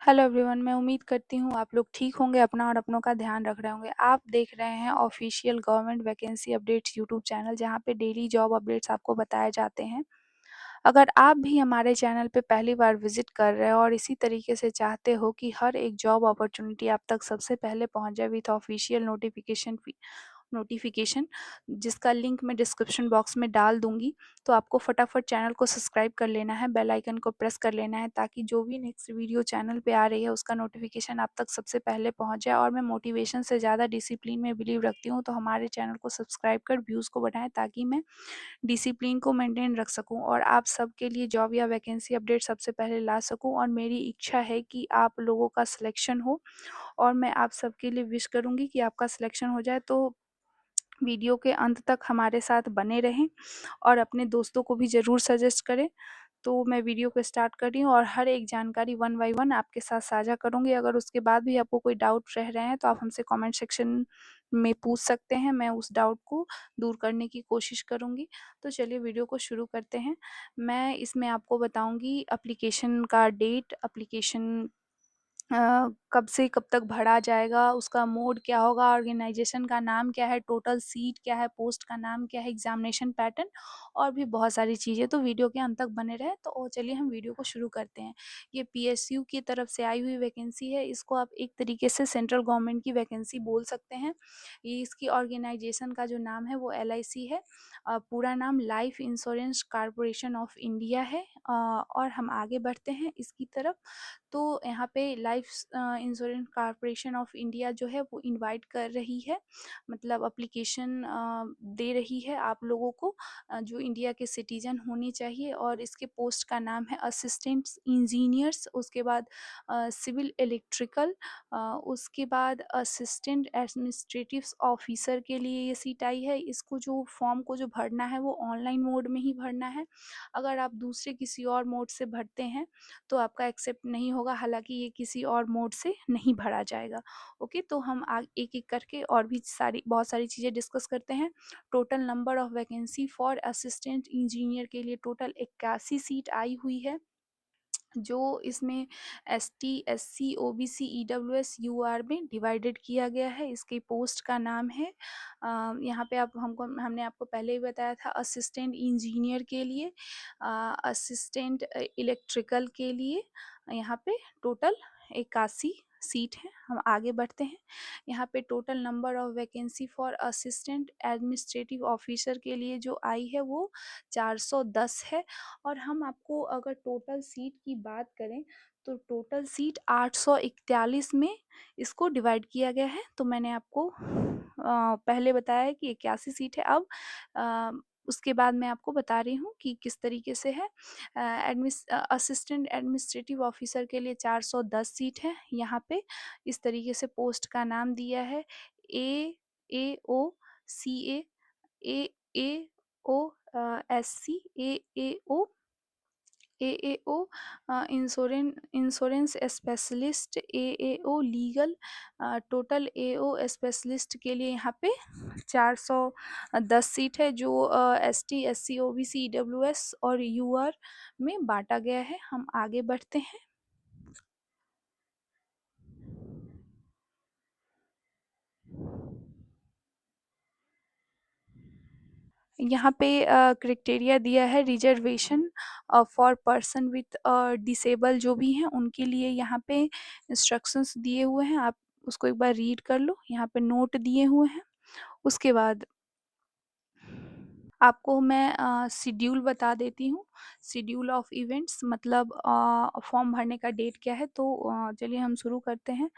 Hello everyone, मैं उम्मीद करती हूँ आप लोग ठीक होंगे, अपना और अपनों का ध्यान रख रहे होंगे। आप देख रहे हैं official government vacancy updates YouTube channel, जहाँ पे डेली जॉब अपडेट्स आपको बताए जाते हैं। अगर आप भी हमारे चैनल पे पहली बार विजिट कर रहे हो और इसी तरीके से चाहते हो कि हर एक जॉब अपॉर्चुनिटी आप तक सबसे पहले पहुँच जाए विथ ऑफिशियल नोटिफिकेशन, जिसका लिंक मैं डिस्क्रिप्शन बॉक्स में डाल दूंगी, तो आपको फटाफट चैनल को सब्सक्राइब कर लेना है, बेल आइकन को प्रेस कर लेना है, ताकि जो भी नेक्स्ट वीडियो चैनल पे आ रही है उसका नोटिफिकेशन आप तक सबसे पहले पहुंच जाए। और मैं मोटिवेशन से ज़्यादा डिसिप्लिन में बिलीव रखती हूँ, तो हमारे चैनल को सब्सक्राइब कर व्यूज़ को बढ़ाएं, ताकि मैं डिसिप्लिन को मेंटेन रख सकूं और आप सबके लिए जॉब या वैकेंसी अपडेट सबसे पहले ला सकूं। और मेरी इच्छा है कि आप लोगों का सिलेक्शन हो, और मैं आप सबके लिए विश करूंगी कि आपका सिलेक्शन हो जाए। तो वीडियो के अंत तक हमारे साथ बने रहें और अपने दोस्तों को भी ज़रूर सजेस्ट करें। तो मैं वीडियो को स्टार्ट कर रही हूँ और हर एक जानकारी वन बाय वन आपके साथ साझा करूँगी। अगर उसके बाद भी आपको कोई डाउट रह रहे हैं तो आप हमसे कमेंट सेक्शन में पूछ सकते हैं, मैं उस डाउट को दूर करने की कोशिश करूँगी। तो चलिए वीडियो को शुरू करते हैं। मैं इसमें आपको बताऊँगी एप्लीकेशन का डेट, एप्लीकेशन कब से कब तक भरा जाएगा, उसका मोड क्या होगा, ऑर्गेनाइजेशन का नाम क्या है, टोटल सीट क्या है, पोस्ट का नाम क्या है, एग्जामिनेशन पैटर्न और भी बहुत सारी चीज़ें। तो वीडियो के अंत तक बने रहे। तो चलिए हम वीडियो को शुरू करते हैं। ये पीएसयू की तरफ से आई हुई वैकेंसी है। इसको आप एक तरीके से सेंट्रल गवर्नमेंट की वैकेंसी बोल सकते हैं। ये इसकी ऑर्गेनाइजेशन का जो नाम है वो एलआईसी है। पूरा नाम life insurance corporation of India है। और हम आगे बढ़ते हैं इसकी तरफ। तो यहाँ पे life insurance corporation of India जो है वो इनवाइट कर रही है, मतलब एप्लीकेशन दे रही है आप लोगों को, जो इंडिया के सिटीजन होने चाहिए। और इसके पोस्ट का नाम है असिस्टेंट इंजीनियर्स, उसके बाद सिविल इलेक्ट्रिकल, उसके बाद असिस्टेंट एडमिनिस्ट्रेटिव ऑफिसर के लिए ये सीट आई है। इसको जो फॉर्म को जो भरना है वो ऑनलाइन मोड में ही भरना है। अगर आप दूसरे किसी और मोड से भरते हैं तो आपका एक्सेप्ट नहीं होगा, हालांकि ये किसी और मोड से नहीं भरा जाएगा। ओके, तो हम एक एक करके और भी बहुत सारी चीज़ें डिस्कस करते हैं। Total number of vacancy for assistant engineer के लिए टोटल 81 सीट आई हुई है, जो इसमें ST, SC, OBC, EWS, UR में डिवाइडेड किया गया है। इसके पोस्ट का नाम है, यहाँ पे आप हमने आपको पहले ही बताया था, असिस्टेंट इंजीनियर के लिए, असिस्टेंट इलेक्ट्रिकल के लिए यहाँ पे टोटल 81 सीट है। हम आगे बढ़ते हैं। यहाँ पे total number of vacancy for assistant administrative officer के लिए जो आई है वो 410 है। और हम आपको अगर टोटल सीट की बात करें तो टोटल सीट 841 में इसको डिवाइड किया गया है। तो मैंने आपको पहले बताया है कि 81 सीट है। अब उसके बाद मैं आपको बता रही हूँ कि किस तरीके से है। असिस्टेंट एडमिनिस्ट्रेटिव ऑफिसर के लिए 410 सीट है। यहाँ पे इस तरीके से पोस्ट का नाम दिया है, AAO CA, AAO SC, AAO, insurance specialist, AAO legal. Total AO specialist के लिए यहाँ पे 410 सीट है, जो ST, SC, OBC, EWS और UR में बांटा गया है। हम आगे बढ़ते हैं। यहाँ पे क्राइटेरिया दिया है, reservation for person with disable जो भी हैं उनके लिए यहाँ पे इंस्ट्रक्शंस दिए हुए हैं। आप उसको एक बार रीड कर लो, यहाँ पे नोट दिए हुए हैं। उसके बाद आपको मैं शेड्यूल बता देती हूँ, शेड्यूल ऑफ इवेंट्स, मतलब फॉर्म भरने का डेट क्या है। तो चलिए हम शुरू करते हैं।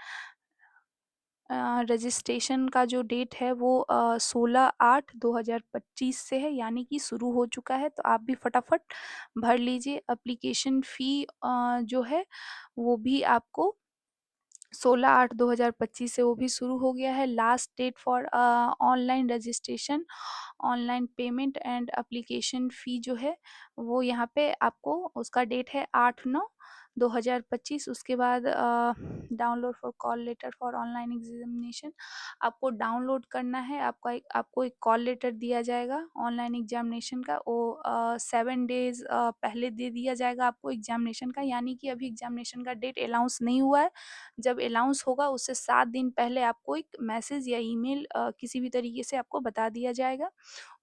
रजिस्ट्रेशन का जो डेट है वो 16/8/2025 से है, यानी कि शुरू हो चुका है। तो आप भी फटाफट भर लीजिए। एप्लीकेशन फ़ी जो है वो भी आपको 16/8/2025 से वो भी शुरू हो गया है। Last date for online registration, online payment and application fee जो है वो यहाँ पे आपको उसका डेट है 8/9 2025। उसके बाद download for call letter for online examination, आपको डाउनलोड करना है। आपको एक कॉल लेटर दिया जाएगा ऑनलाइन एग्जामिनेशन का, वो 7 डेज़ पहले दे दिया जाएगा आपको एग्जामिनेशन का, यानी कि अभी एग्जामिनेशन का डेट अनाउंस नहीं हुआ है। जब अनाउंस होगा उससे 7 दिन पहले आपको एक मैसेज या ईमेल किसी भी तरीके से आपको बता दिया जाएगा।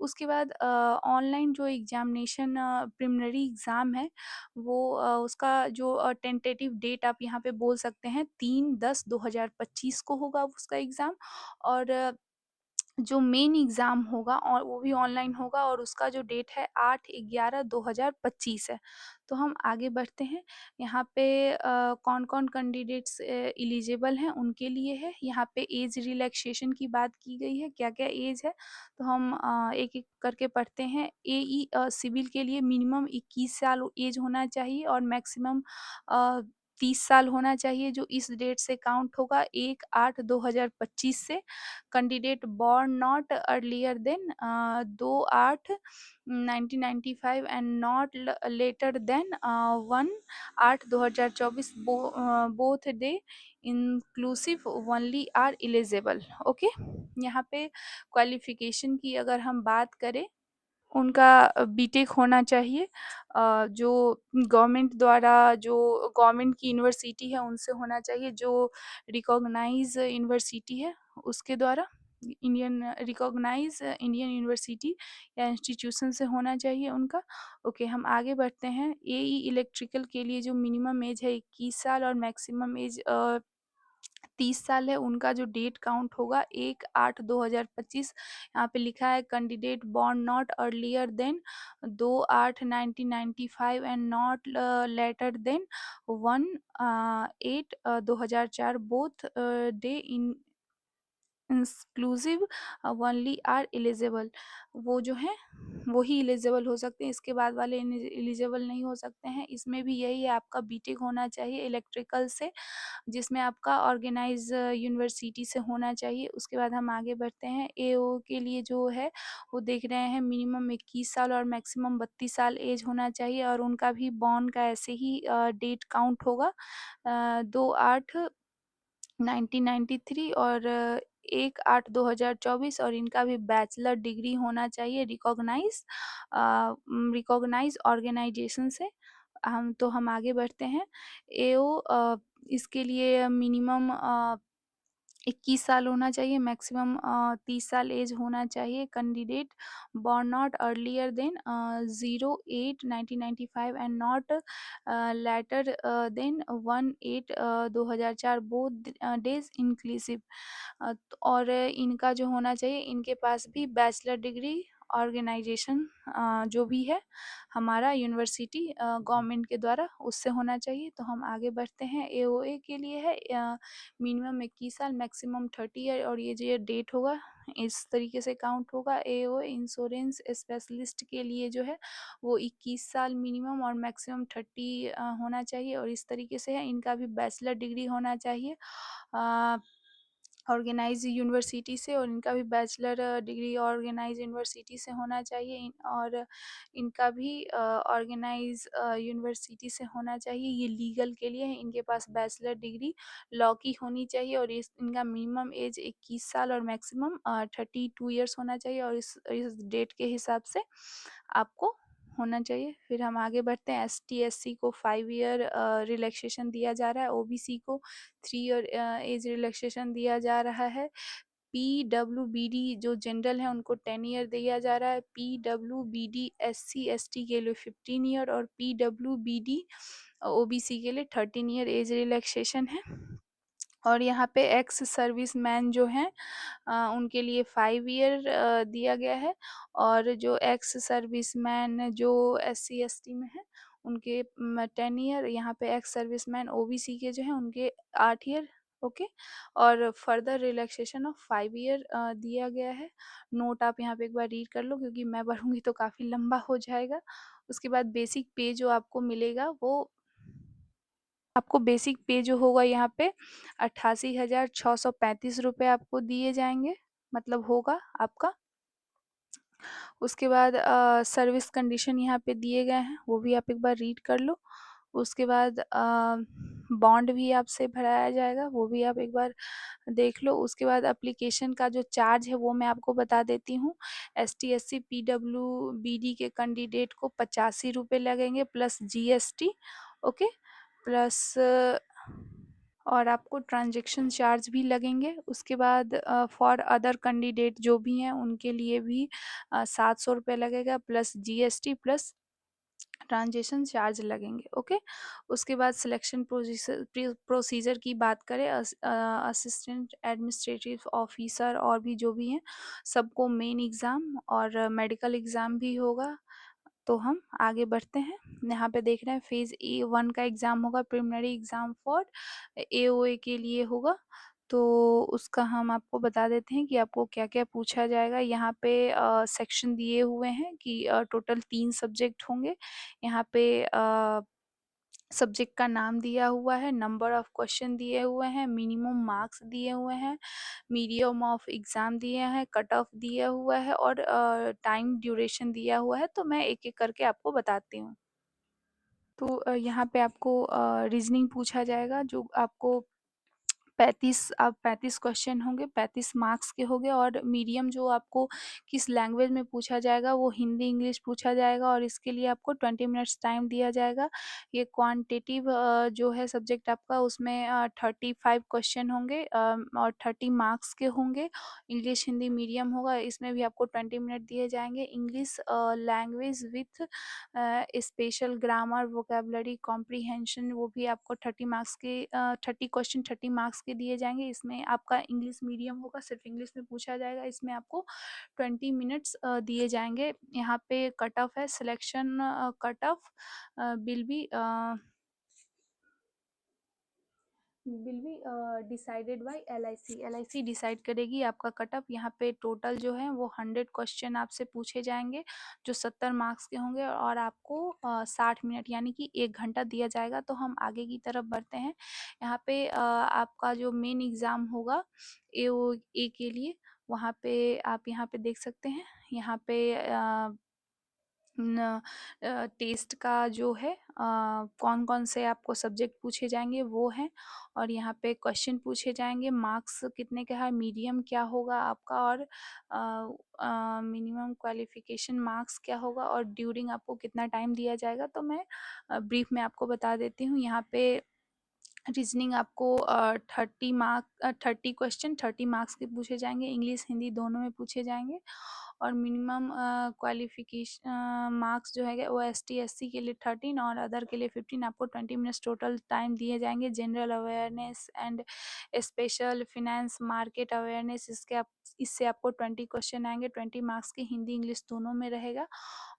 उसके बाद ऑनलाइन जो एग्जामिनेशन प्रिलिमिनरी एग्ज़ाम है, वो उसका जो टेंटेटिव डेट आप यहाँ पे बोल सकते हैं 3/10/2025 को होगा उसका एग्ज़ाम। और जो मेन एग्ज़ाम होगा और वो भी ऑनलाइन होगा, और उसका जो डेट है 8/11/2025 है। तो हम आगे बढ़ते हैं। यहाँ पे कौन-कौन कैंडिडेट्स एलिजिबल हैं उनके लिए है। यहाँ पे एज रिलैक्सेशन की बात की गई है, क्या-क्या एज है। तो हम एक-एक करके पढ़ते हैं। सिविल के लिए मिनिमम 21 साल एज होना चाहिए और मैक्सिमम 30 साल होना चाहिए, जो इस डेट से काउंट होगा 1/8/2025 से। Candidate born not earlier than 2/8/1995 and not later than 1/8/2024 both day inclusive only are eligible. Okay, यहाँ पे क्वालिफिकेशन की अगर हम बात करें, उनका बीटेक होना चाहिए, जो गवर्नमेंट की यूनिवर्सिटी है उनसे होना चाहिए, जो रिकॉग्नाइज यूनिवर्सिटी है उसके द्वारा, इंडियन यूनिवर्सिटी या इंस्टीट्यूशन से होना चाहिए उनका। ओके, हम आगे बढ़ते हैं। एई इलेक्ट्रिकल के लिए जो मिनिमम एज है 21 साल और मैक्सिमम एज 30 साल है, उनका जो डेट काउंट होगा 1/8/2025। यहाँ पे लिखा है candidate born not earlier than 2/8/1995 and not later than 1/8/2004 both day in inclusive only are eligible. वो जो हैं वही एलिजिबल हो सकते हैं, इसके बाद वाले एलिजिबल नहीं हो सकते हैं। इसमें भी यही है, आपका बीटेक होना चाहिए इलेक्ट्रिकल से, जिसमें आपका ऑर्गेनाइज यूनिवर्सिटी से होना चाहिए। उसके बाद हम आगे बढ़ते हैं। एओ के लिए जो है वो देख रहे हैं मिनिमम 21 साल और मैक्सिमम 32 साल एज होना चाहिए, और उनका भी बॉर्न का ऐसे ही डेट काउंट होगा 2/8/1993 और 1/8/2024, और इनका भी बैचलर डिग्री होना चाहिए रिकॉग्नाइज ऑर्गेनाइजेशन से। हम आगे बढ़ते हैं। एओ इसके लिए मिनिमम 21 साल होना चाहिए, मैक्सिमम 30 साल एज होना चाहिए। Candidate born not earlier than 0/8/1995 and not later than 1/8/2004 both days inclusive. और इनका जो होना चाहिए, इनके पास भी बैचलर डिग्री ऑर्गेनाइजेशन जो भी है हमारा यूनिवर्सिटी गवर्नमेंट के द्वारा, उससे होना चाहिए। तो हम आगे बढ़ते हैं। एओए के लिए है मिनिमम 21 साल, मैक्सिमम 30 ईयर, और ये जो ये डेट होगा इस तरीके से काउंट होगा। एओए इंश्योरेंस स्पेशलिस्ट के लिए जो है वो 21 साल मिनिमम और मैक्सिमम 30 होना चाहिए, और इस तरीके से है। इनका भी बैचलर डिग्री होना चाहिए ऑर्गेनाइज यूनिवर्सिटी से, और इनका भी बैचलर डिग्री ऑर्गेनाइज यूनिवर्सिटी से होना चाहिए। और इनका भी ऑर्गेनाइज यूनिवर्सिटी से होना चाहिए। ये लीगल के लिए है, इनके पास बैचलर डिग्री लॉ की होनी चाहिए, और इनका मिनिमम एज 21 साल और मैक्सिमम 32 ईयर्स होना चाहिए, और इस डेट के हिसाब से आपको होना चाहिए। फिर हम आगे बढ़ते हैं। ST/SC को 5 ईयर रिलैक्सेशन दिया जा रहा है, OBC को 3 ईयर एज रिलैक्सेशन दिया जा रहा है। PWBD जो जनरल है उनको 10 ईयर दिया जा रहा है। PWBD SC/ST के लिए 15 ईयर, और PWBD OBC के लिए 13 ईयर एज रिलैक्सेशन है। और यहाँ पे एक्स सर्विस मैन जो हैं उनके लिए 5 ईयर दिया गया है, और जो एक्स सर्विस मैन जो SC/ST में है उनके 10 ईयर। यहाँ पे एक्स सर्विस मैन OBC के जो हैं उनके 8 ईयर। ओके, और फर्दर रिलैक्सेशन ऑफ 5 ईयर दिया गया है। नोट आप यहाँ पे एक बार रीड कर लो, क्योंकि मैं पढ़ूंगी तो काफ़ी लंबा हो जाएगा। उसके बाद बेसिक पे जो आपको मिलेगा, वो आपको बेसिक पे जो होगा यहाँ पे 88,635 रुपये आपको दिए जाएंगे, मतलब होगा आपका। उसके बाद सर्विस कंडीशन यहाँ पे दिए गए हैं, वो भी आप एक बार रीड कर लो। उसके बाद बॉन्ड भी आपसे भराया जाएगा, वो भी आप एक बार देख लो। उसके बाद एप्लीकेशन का जो चार्ज है वो मैं आपको बता देती हूँ। एसटी, एससी, पीडब्ल्यू, बीडी के कैंडिडेट को 85 रुपये लगेंगे प्लस जीएसटी, ओके, प्लस और आपको ट्रांजैक्शन चार्ज भी लगेंगे। उसके बाद फॉर अदर कैंडिडेट जो भी हैं उनके लिए भी 700 रुपये लगेगा plus GST plus transaction charge लगेंगे, ओके। उसके बाद सिलेक्शन प्रोसीजर की बात करें, असिस्टेंट एडमिनिस्ट्रेटिव ऑफिसर और भी जो भी हैं सबको मेन एग्ज़ाम और मेडिकल एग्ज़ाम भी होगा। तो हम आगे बढ़ते हैं। यहाँ पे देख रहे हैं फेज़ A1 का एग्ज़ाम होगा, प्रिलिमिनरी एग्ज़ाम फॉर AOA के लिए होगा। तो उसका हम आपको बता देते हैं कि आपको क्या-क्या पूछा जाएगा। यहाँ पे सेक्शन दिए हुए हैं कि टोटल 3 सब्जेक्ट होंगे। यहाँ पे सब्जेक्ट का नाम दिया हुआ है, नंबर ऑफ क्वेश्चन दिए हुए हैं, मिनिमम मार्क्स दिए हुए हैं, मीडियम ऑफ एग्ज़ाम दिए हैं, कट ऑफ दिया हुआ है और टाइम ड्यूरेशन दिया हुआ है। तो मैं एक-एक करके आपको बताती हूँ। तो यहाँ पे आपको रीज़निंग पूछा जाएगा, जो आपको 35 क्वेश्चन होंगे, 35 मार्क्स के होंगे और मीडियम जो आपको किस लैंग्वेज में पूछा जाएगा वो हिंदी, इंग्लिश पूछा जाएगा और इसके लिए आपको 20 मिनट्स टाइम दिया जाएगा। ये क्वांटिटेटिव जो है सब्जेक्ट आपका, उसमें 35 क्वेश्चन होंगे और 30 मार्क्स के होंगे। इंग्लिश, हिंदी मीडियम होगा, इसमें भी आपको 20 मिनट दिए जाएँगे। English language with special grammar, vocabulary, comprehension, वो भी आपको 30 मार्क्स के 30 क्वेश्चन 30 मार्क्स के दिए जाएँगे। इसमें आपका इंग्लिश मीडियम होगा, सिर्फ इंग्लिश में पूछा जाएगा। इसमें आपको 20 मिनट्स दिए जाएँगे। यहाँ पे कट ऑफ है, selection cut off will be decided by LIC. LIC decide करेगी आपका कट ऑफ। यहाँ पे टोटल जो है वो 100 क्वेश्चन आपसे पूछे जाएंगे जो 70 मार्क्स के होंगे और आपको 60 मिनट यानी कि 1 घंटा दिया जाएगा। तो हम आगे की तरफ बढ़ते हैं। यहाँ पे आपका जो मेन एग्ज़ाम होगा ए के लिए, वहाँ पे आप यहाँ पे देख सकते हैं। यहाँ पे टेस्ट का जो है कौन-कौन से आपको सब्जेक्ट पूछे जाएँगे वो हैं और यहाँ पे क्वेश्चन पूछे जाएँगे, मार्क्स कितने का है, मीडियम क्या होगा आपका और मिनिमम क्वालिफ़िकेशन मार्क्स क्या होगा और ड्यूरिंग आपको कितना टाइम दिया जाएगा। तो मैं ब्रीफ में आपको बता देती हूँ। यहाँ पे रीजनिंग आपको 30 क्वेश्चन 30 मार्क्स के पूछे जाएंगे, इंग्लिश हिंदी दोनों में पूछे जाएंगे और मिनिमम क्वालिफिकेशन मार्क्स जो है वो एसटी एससी के लिए 13 और अदर के लिए 15। आपको 20 मिनट्स टोटल टाइम दिए जाएंगे। General awareness and special finance market awareness, इससे आपको 20 क्वेश्चन आएंगे, 20 मार्क्स के, हिंदी इंग्लिश दोनों में रहेगा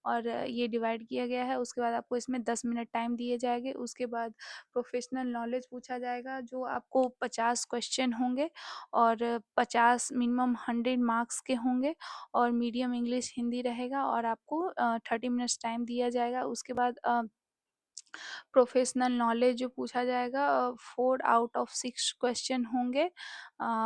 और ये डिवाइड किया गया है। उसके बाद आपको इसमें 10 मिनट टाइम दिए जाएंगे। उसके बाद प्रोफेशनल नॉलेज पूछा जाएगा जो आपको 50 क्वेश्चन होंगे और 50 मिनिमम 100 मार्क्स के होंगे और मीडियम इंग्लिश हिंदी रहेगा और आपको 30 मिनट्स टाइम दिया जाएगा। उसके बाद प्रोफेशनल नॉलेज जो पूछा जाएगा 4 आउट ऑफ 6 क्वेश्चन होंगे।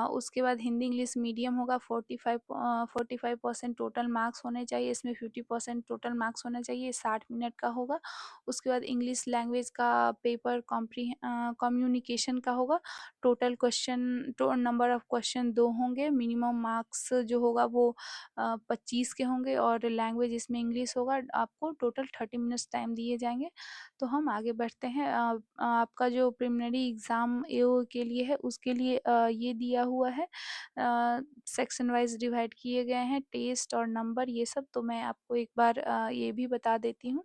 उसके बाद हिंदी इंग्लिश मीडियम होगा, 45% टोटल मार्क्स होने चाहिए, इसमें 50% टोटल मार्क्स होने चाहिए, 60 मिनट का होगा। उसके बाद इंग्लिश लैंग्वेज का पेपर कम्युनिकेशन का होगा। Total question number of question 2 होंगे, मिनिमम मार्क्स जो होगा वो 25 के होंगे और लैंग्वेज इसमें इंग्लिश होगा। आपको टोटल 30 मिनट्स टाइम दिए जाएंगे। तो हम आगे बढ़ते हैं। आपका जो प्रिलिमिनरी एग्ज़ाम एओ के लिए है उसके लिए ये दिया हुआ है, सेक्शन वाइज़ डिवाइड किए गए हैं, टेस्ट और नंबर ये सब। तो मैं आपको एक बार ये भी बता देती हूँ।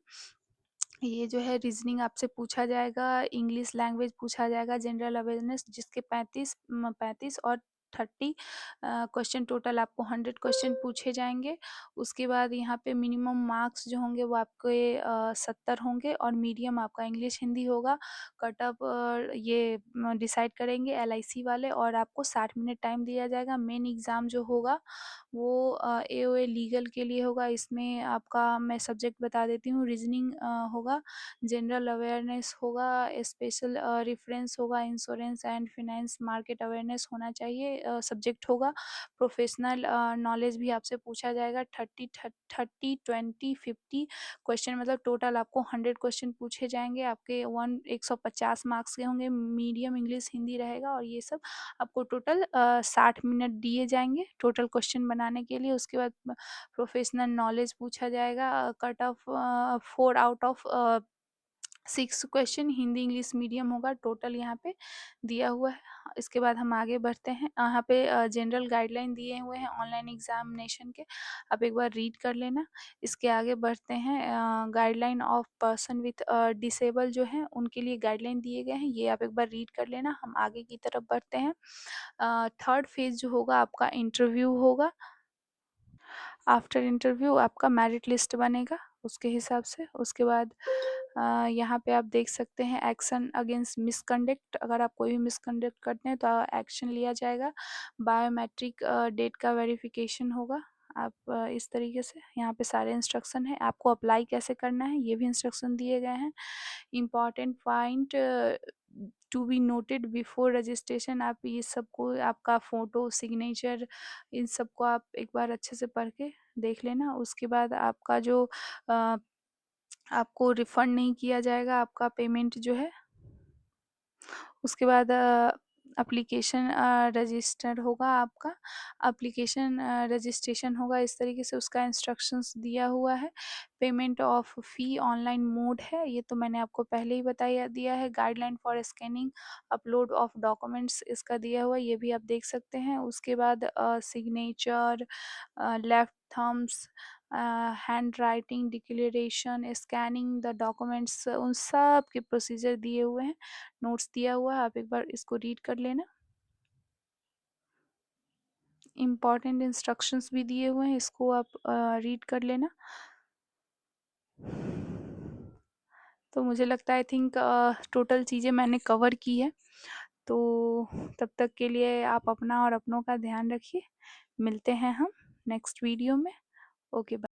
ये जो है रीजनिंग आपसे पूछा जाएगा, इंग्लिश लैंग्वेज पूछा जाएगा, जनरल अवेयरनेस जिसके 35 और 30 क्वेश्चन, टोटल आपको 100 क्वेश्चन पूछे जाएंगे। उसके बाद यहाँ पे मिनिमम मार्क्स जो होंगे वो आपके 70 होंगे और मीडियम आपका इंग्लिश हिंदी होगा। कट ऑफ ये डिसाइड करेंगे एलआईसी वाले और आपको 60 मिनट टाइम दिया जाएगा। मेन एग्ज़ाम जो होगा वो एओए लीगल के लिए होगा। इसमें आपका मैं सब्जेक्ट बता देती हूँ, रीजनिंग होगा, जनरल अवेयरनेस होगा, स्पेशल रेफरेंस होगा, insurance and finance market awareness होना चाहिए, सब्जेक्ट होगा। प्रोफेशनल नॉलेज भी आपसे पूछा जाएगा। 30, 20, 50 क्वेश्चन, मतलब टोटल आपको 100 क्वेश्चन पूछे जाएंगे। आपके 150 मार्क्स के होंगे। मीडियम इंग्लिश हिंदी रहेगा और ये सब आपको टोटल 60 मिनट दिए जाएंगे टोटल क्वेश्चन बनाने के लिए। उसके बाद प्रोफेशनल नॉलेज पूछा जाएगा। Cut off 4 out of 6 question Hindi English medium होगा टोटल यहाँ पे दिया हुआ है। इसके बाद हम आगे बढ़ते हैं। यहाँ पे जनरल गाइडलाइन दिए हुए हैं ऑनलाइन एग्जामिनेशन के, आप एक बार रीड कर लेना। इसके आगे बढ़ते हैं। Guideline of person with disable जो है उनके लिए गाइडलाइन दिए गए हैं, ये आप एक बार रीड कर लेना। हम आगे की तरफ बढ़ते हैं। थर्ड फेज जो होगा आपका इंटरव्यू होगा। आफ्टर इंटरव्यू आपका मेरिट लिस्ट बनेगा उसके हिसाब से। उसके बाद यहाँ पे आप देख सकते हैं एक्शन अगेंस्ट मिसकंडक्ट, अगर आप कोई भी मिसकंडक्ट करते हैं तो एक्शन लिया जाएगा। बायोमेट्रिक डेट का वेरिफिकेशन होगा। आप इस तरीके से यहाँ पे सारे इंस्ट्रक्शन है। आपको अप्लाई कैसे करना है ये भी इंस्ट्रक्शन दिए गए हैं। Important point to be noted before registration, आप ये सबको, आपका फ़ोटो सिग्नेचर, इन सबको आप एक बार अच्छे से पढ़ के देख लेना। उसके बाद आपका जो अ, आपको रिफ़ंड नहीं किया जाएगा आपका पेमेंट जो है। उसके बाद एप्लीकेशन रजिस्टर होगा आपका। एप्लीकेशन रजिस्ट्रेशन होगा इस तरीके से, उसका इंस्ट्रक्शंस दिया हुआ है। Payment of fee online mode है, ये तो मैंने आपको पहले ही बताया दिया है। Guideline for scanning upload of documents इसका दिया हुआ है, ये भी आप देख सकते हैं। उसके बाद signature, left thumbs, handwriting declaration, scanning the documents, उन सब के प्रोसीजर दिए हुए हैं। नोट्स दिया हुआ है, आप एक बार इसको रीड कर लेना। इम्पॉर्टेंट इंस्ट्रक्शंस भी दिए हुए हैं, इसको आप रीड कर लेना। तो मुझे लगता है आई थिंक टोटल चीज़ें मैंने कवर की है। तो तब तक के लिए आप अपना और अपनों का ध्यान रखिए। मिलते हैं हम नेक्स्ट वीडियो में। Okay bye.